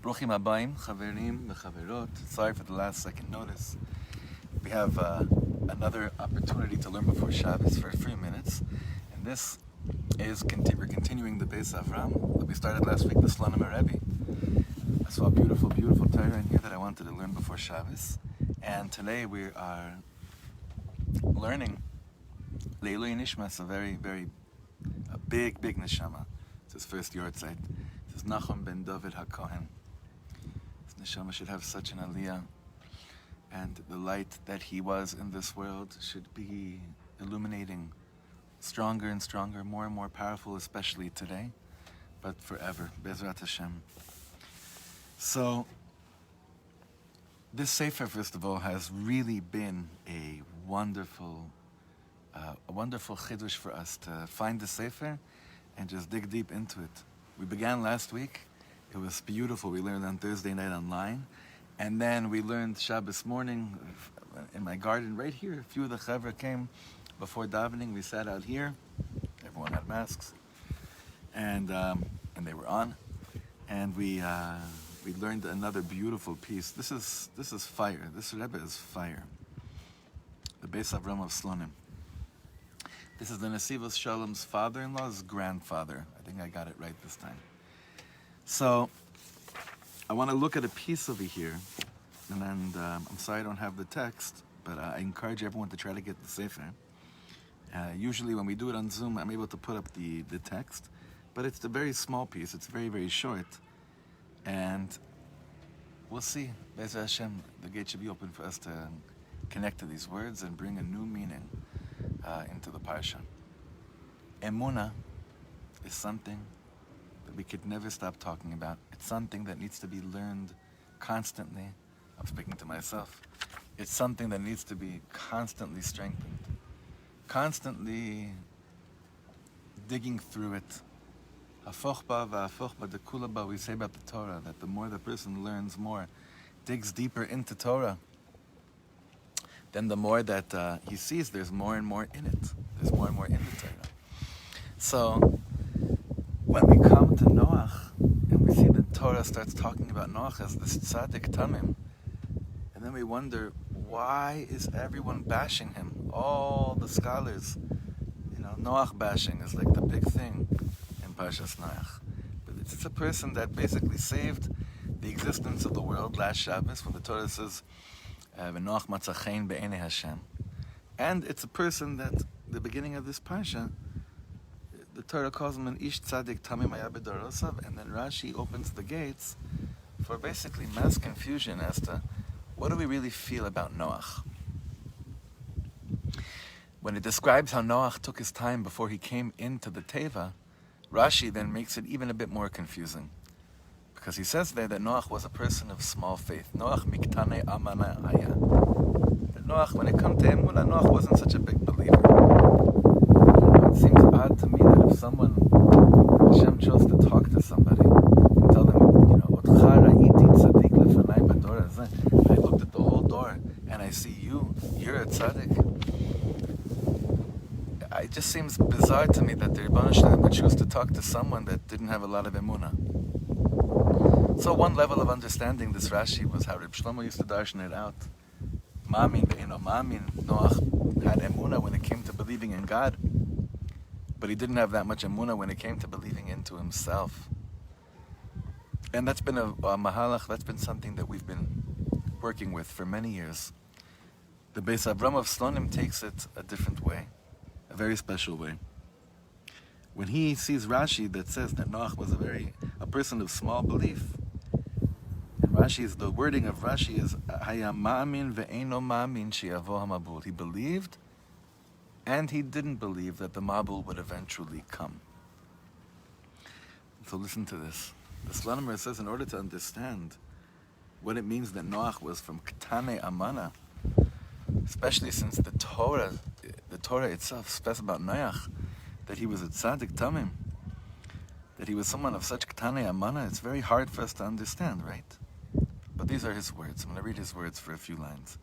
Bruchim habayim, chaverim v'chaverot. Sorry for the last second notice. We have another opportunity to learn before Shabbos for a few minutes, and this is we're continuing the Beis Avraham that we started last week, the Slonim Rabbi. I saw a beautiful, beautiful Torah in here that I wanted to learn before Shabbos, and today we are learning Leilui Nishmas, a very, very big neshama. It's his first yortzeit. This is Nachum ben David HaKohen. This neshama should have such an aliyah, and the light that he was in this world should be illuminating stronger and stronger, more and more powerful, especially today, but forever. Bezrat Hashem. So, this sefer, first of all, has really been a wonderful chiddush for us to find the sefer and just dig deep into it. We began last week. It was beautiful. We learned on Thursday night online. And then we learned Shabbos morning in my garden right here. A few of the Chavra came before davening. We sat out here. Everyone had masks. And they were on. And we learned another beautiful piece. This is fire. This Rebbe is fire. The Beis Avraham of Slonim. This is the Nesivos Shalom's father-in-law's grandfather. I think I got it right this time. So, I want to look at a piece over here, and I'm sorry I don't have the text, but I encourage everyone to try to get the sefer. Usually when we do it on Zoom, I'm able to put up the text, but it's a very small piece. It's very, very short, and we'll see. Be'ez Hashem, the gate should be open for us to connect to these words and bring a new meaning into the parsha. Emunah is something that we could never stop talking about. It's something that needs to be learned constantly. I'm speaking to myself. It's something that needs to be constantly strengthened, constantly digging through it, Hafochba v'hafochba dekulaba, we say about the Torah, that the more the person learns more, digs deeper into Torah, then the more that he sees there's more and more in it. There's more and more in the Torah. So, when we come to Noach, and we see the Torah starts talking about Noach as this tzaddik tamim, and then we wonder, why is everyone bashing him? All the scholars, Noach bashing is like the big thing in Parshas Noach. But it's a person that basically saved the existence of the world last Shabbos, when the Torah says, "Noach matza chen be'enei Hashem," and it's a person that the beginning of this parsha, the Torah calls him an ish tzaddik tamim haya b'dorosav, and then Rashi opens the gates for basically mass confusion as to what do we really feel about Noach. When it describes how Noach took his time before he came into the Teva, Rashi then makes it even a bit more confusing. Because he says there that Noach was a person of small faith. Noach miktane amana haya. That Noach, when it comes to Emunah, Noach wasn't such a big believer. It seems odd to me that if someone, Hashem chose to talk to somebody and tell them, Otcha ra'iti tzaddik lefanai b'dor hazeh. I looked at the whole door and I see you're a tzaddik. It just seems bizarre to me that the Rebbeinu Shalom would choose to talk to someone that didn't have a lot of Emunah. So one level of understanding this Rashi was how Reb Shlomo used to darshan it out. Ma'amin ve'eno ma'amin. Noach had Emunah when it came to believing in God, but he didn't have that much Emunah when it came to believing into himself. And that's been a mahalach, that's been something that we've been working with for many years. The Beis Avraham of Slonim takes it a different way, a very special way. When he sees Rashi that says that Noach was a person of small belief, and the wording of Rashi is Haya ma'amin ve'eno ma'amin sheyavo hamabul. He believed, and he didn't believe that the mabul would eventually come. So listen to this. The Slonim says, in order to understand what it means that Noach was from Ketane Amana, especially since the Torah itself says about Noach that he was a tzaddik tamim, that he was someone of such Ketane Amana, it's very hard for us to understand, right? But these are his words. I'm going to read his words for a few lines.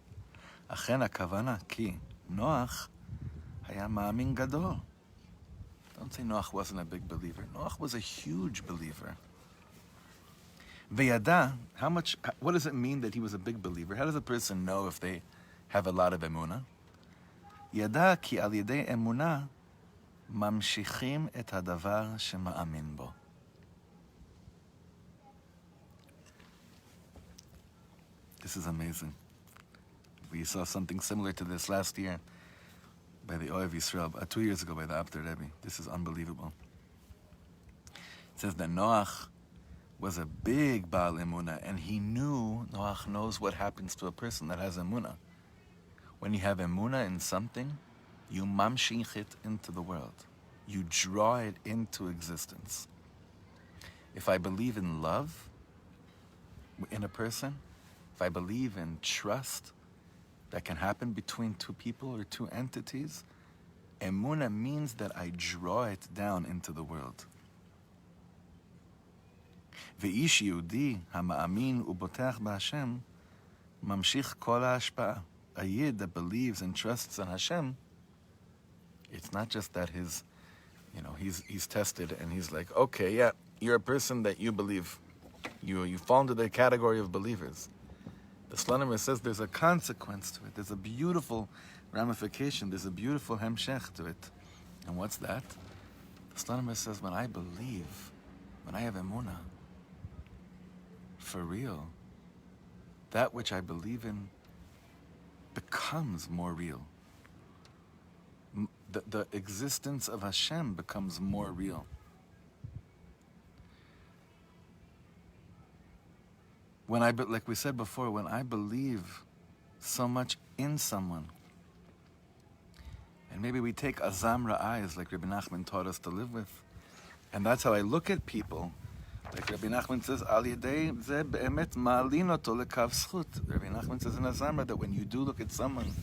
Achen hakavana ki Noach haya ma'amin gadol. Don't say Noach wasn't a big believer. Noach was a huge believer. Veyada, what does it mean that he was a big believer? How does a person know if they have a lot of Emunah? Yada ki al yedei Emunah mamshichim et hadavar shema'amin bo. This is amazing. We saw something similar to this last year by the Ohev Yisrael, 2 years ago by the Abter Rebbe. This is unbelievable. It says that Noach was a big Baal Emunah, and Noach knows what happens to a person that has Emunah. When you have Emunah in something, you mamshich it into the world. You draw it into existence. If I believe in love in a person, if I believe in trust that can happen between two people or two entities, Emunah means that I draw it down into the world. Ve'ish Yehudi hama'amin u'boteach b'Hashem mamshich kol ha'ashpa'a. A Yid that believes and trusts in Hashem, it's not just that he's tested and he's like, okay, yeah, you're a person that you believe. You fall into the category of believers. The Slonim says there's a consequence to it. There's a beautiful ramification. There's a beautiful hemshech to it. And what's that? The Slonim says, when I believe, when I have Emunah, for real, that which I believe in becomes more real. The existence of Hashem becomes more real. Like we said before, when I believe so much in someone, and maybe we take azamra eyes like Rabbi Nachman taught us to live with, and that's how I look at people. Like Rabbi Nachman says, Al yedei ze be'emet ma'alin oto lekav zchut. Rabbi Nachman says in azamra that when you do look at someone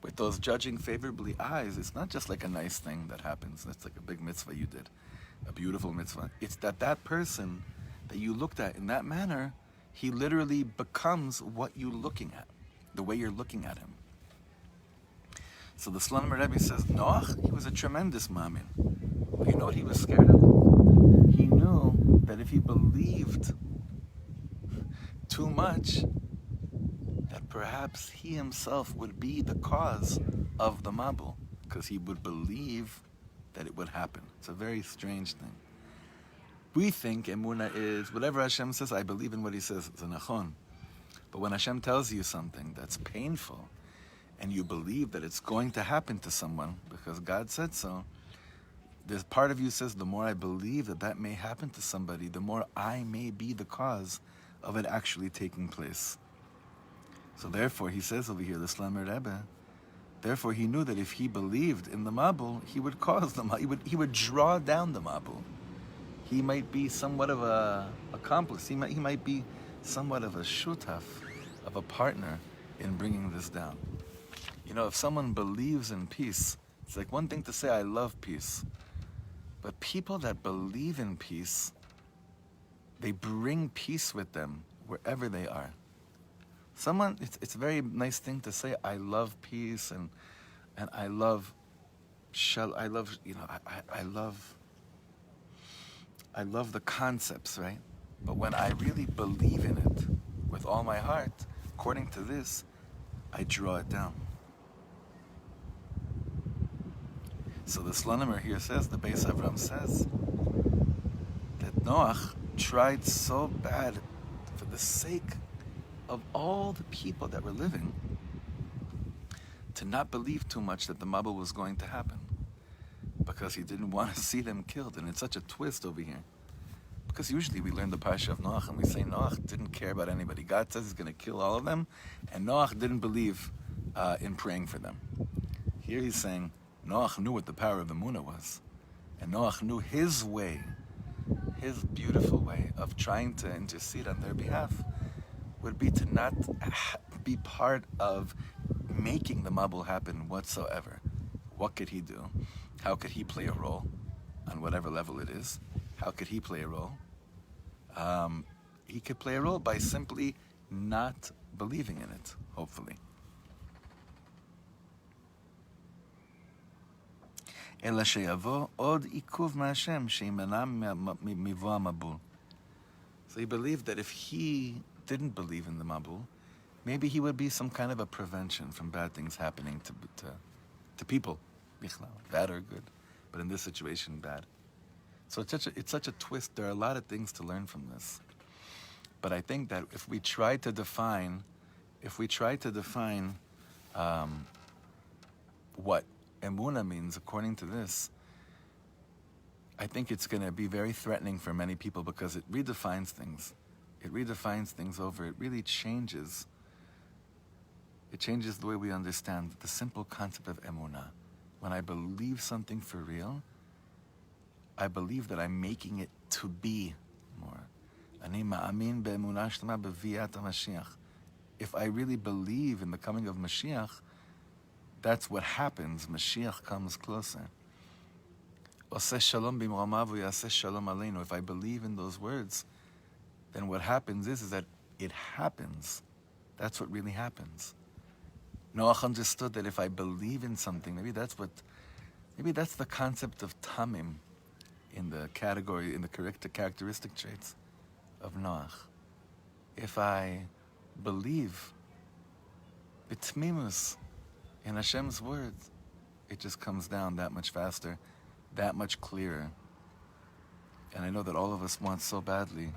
with those judging favorably eyes, it's not just like a nice thing that happens. That's like a big mitzvah you did. a beautiful mitzvah. It's that person that you looked at in that manner, he literally becomes what you're looking at, the way you're looking at him. So the Slonim Rebbe says, Noach, he was a tremendous ma'amin. But you know what he was scared of? He knew that if he believed too much, that perhaps he himself would be the cause of the mabul, because he would believe that it would happen. It's a very strange thing. We think Emunah is whatever Hashem says, I believe in what he says. It's a nachon. But when Hashem tells you something that's painful, and you believe that it's going to happen to someone, because God said so, there's part of you says, the more I believe that that may happen to somebody, the more I may be the cause of it actually taking place. So therefore, he says over here, the Slonim Rebbe, therefore he knew that if he believed in the mabul, he would cause the mabul, he would draw down the mabul. He might be somewhat of a accomplice. He might be somewhat of a shutaf, of a partner in bringing this down. You know, if someone believes in peace, it's like one thing to say, I love peace. But people that believe in peace, they bring peace with them wherever they are. It's a very nice thing to say, I love peace and I love the concepts, right? But when I really believe in it with all my heart, according to this, I draw it down. So the Slonim here says, the Beis Avraham says, that Noach tried so bad for the sake of all the people that were living to not believe too much that the mabul was going to happen, because he didn't want to see them killed. And it's such a twist over here, because usually we learn the parsha of Noach and we say Noach didn't care about anybody. God says he's going to kill all of them, and Noach didn't believe in praying for them. Here he's saying Noach knew what the power of Emunah was, and Noach knew his way, his beautiful way of trying to intercede on their behalf would be to not be part of making the mabul happen whatsoever. What could he do? How could he play a role on whatever level it is? How could he play a role? He could play a role by simply not believing in it, hopefully. So he believed that if he didn't believe in the mabul, maybe he would be some kind of a prevention from bad things happening to people, bad or good, but in this situation, bad. So it's such a twist. There are a lot of things to learn from this. But I think that if we try to define what Emunah means according to this, I think it's going to be very threatening for many people, because it redefines things. It redefines things over. It really changes. It changes the way we understand the simple concept of Emunah. When I believe something for real, I believe that I'm making it to be more. If I really believe in the coming of Mashiach, that's what happens. Mashiach comes closer. If I believe in those words, then what happens is that it happens. That's what really happens. Noach understood that if I believe in something, maybe that's the concept of tamim in the characteristic traits of Noach. If I believe bitmimus in Hashem's words, it just comes down that much faster, that much clearer. And I know that all of us want so badly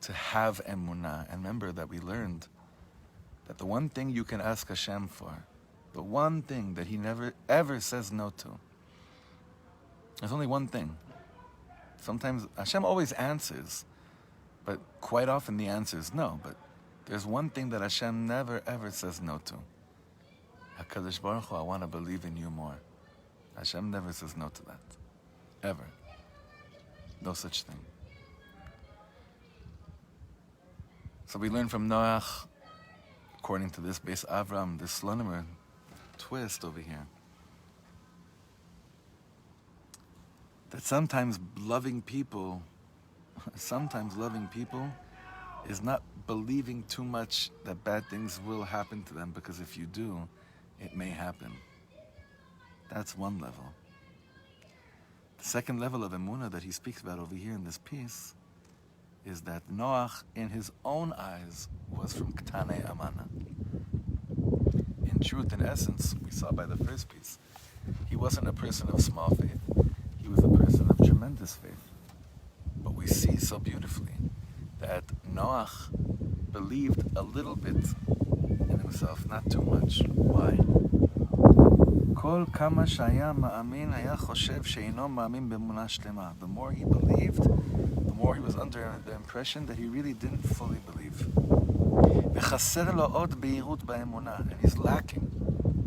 to have Emunah. And remember that we learned that the one thing you can ask Hashem for, the one thing that he never ever says no to, there's only one thing. Sometimes Hashem always answers, but quite often the answer is no. But there's one thing that Hashem never ever says no to. HaKadosh Baruch Hu, I want to believe in you more. Hashem never says no to that. Ever. No such thing. So we learn from Noach, according to this Beis Avraham, this Slonim twist over here, that sometimes loving people is not believing too much that bad things will happen to them, because if you do, it may happen. That's one level. The second level of Emunah that he speaks about over here in this piece is that Noach, in his own eyes, was from K'tanei Amana. In truth, in essence, we saw by the first piece, he wasn't a person of small faith. He was a person of tremendous faith. But we see so beautifully that Noach believed a little bit in himself, not too much. Why? The more he believed, the more he was under the impression that he really didn't fully believe. And he's lacking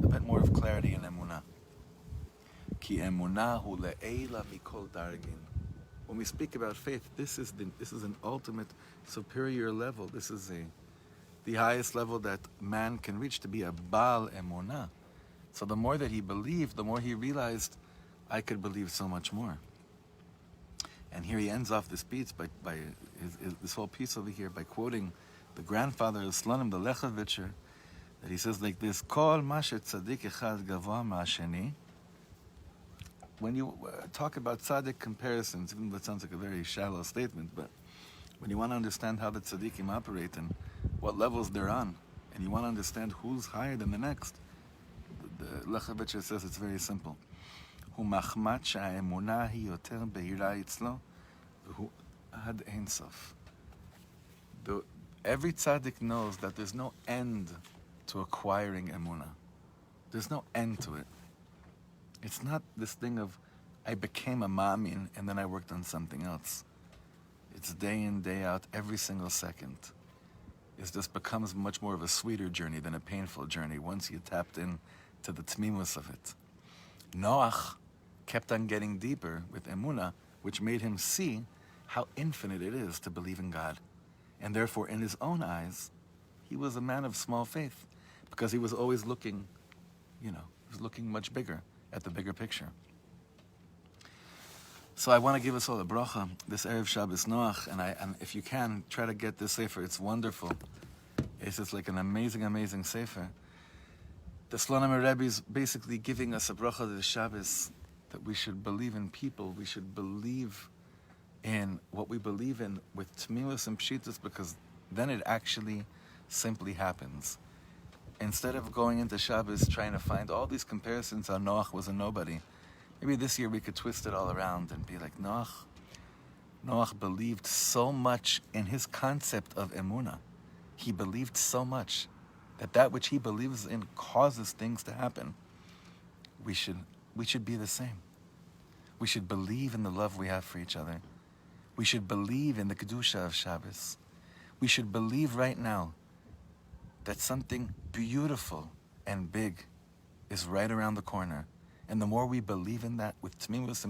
a bit more of clarity in Emunah. When we speak about faith, this is an ultimate superior level. This is the highest level that man can reach, to be a Baal Emunah. So the more that he believed, the more he realized, I could believe so much more. And here he ends off this piece by this whole piece over here by quoting the grandfather of Slonim, the Lechevitcher, that he says like this: Kol ma she'tzadik echad gavoa ma'asheni. When you talk about tzaddik comparisons, even though that sounds like a very shallow statement, but when you want to understand how the tzaddikim operate and what levels they're on, and you want to understand who's higher than the next, the Lechevitcher says it's very simple. Hu machmat she'emunah hi yoter be'ira itzlo v'hu ad ein sof. Every tzaddik knows that there's no end to acquiring emunah. There's no end to it. It's not this thing of, I became a ma'amin and then I worked on something else. It's day in, day out, every single second. It just becomes much more of a sweeter journey than a painful journey once you tapped in to the tmimus of it. Noach kept on getting deeper with emunah, which made him see how infinite it is to believe in God. And therefore, in his own eyes, he was a man of small faith, because he was always looking, he was looking much bigger, at the bigger picture. So I want to give us all a bracha, this Erev Shabbos Noach, and if you can, try to get this sefer. It's wonderful. It's just like an amazing, amazing sefer. The Slonim Rabbi is basically giving us a bracha to the Shabbos, that we should believe in people, we should believe in what we believe in with tmimus and pshitus, because then it actually simply happens. Instead of going into Shabbos trying to find all these comparisons how Noach was a nobody, maybe this year we could twist it all around and be like, Noach believed so much in his concept of Emunah. He believed so much that which he believes in causes things to happen. We should be the same. We should believe in the love we have for each other. We should believe in the Kedusha of Shabbos. We should believe right now that something beautiful and big is right around the corner. And the more we believe in that with tmimus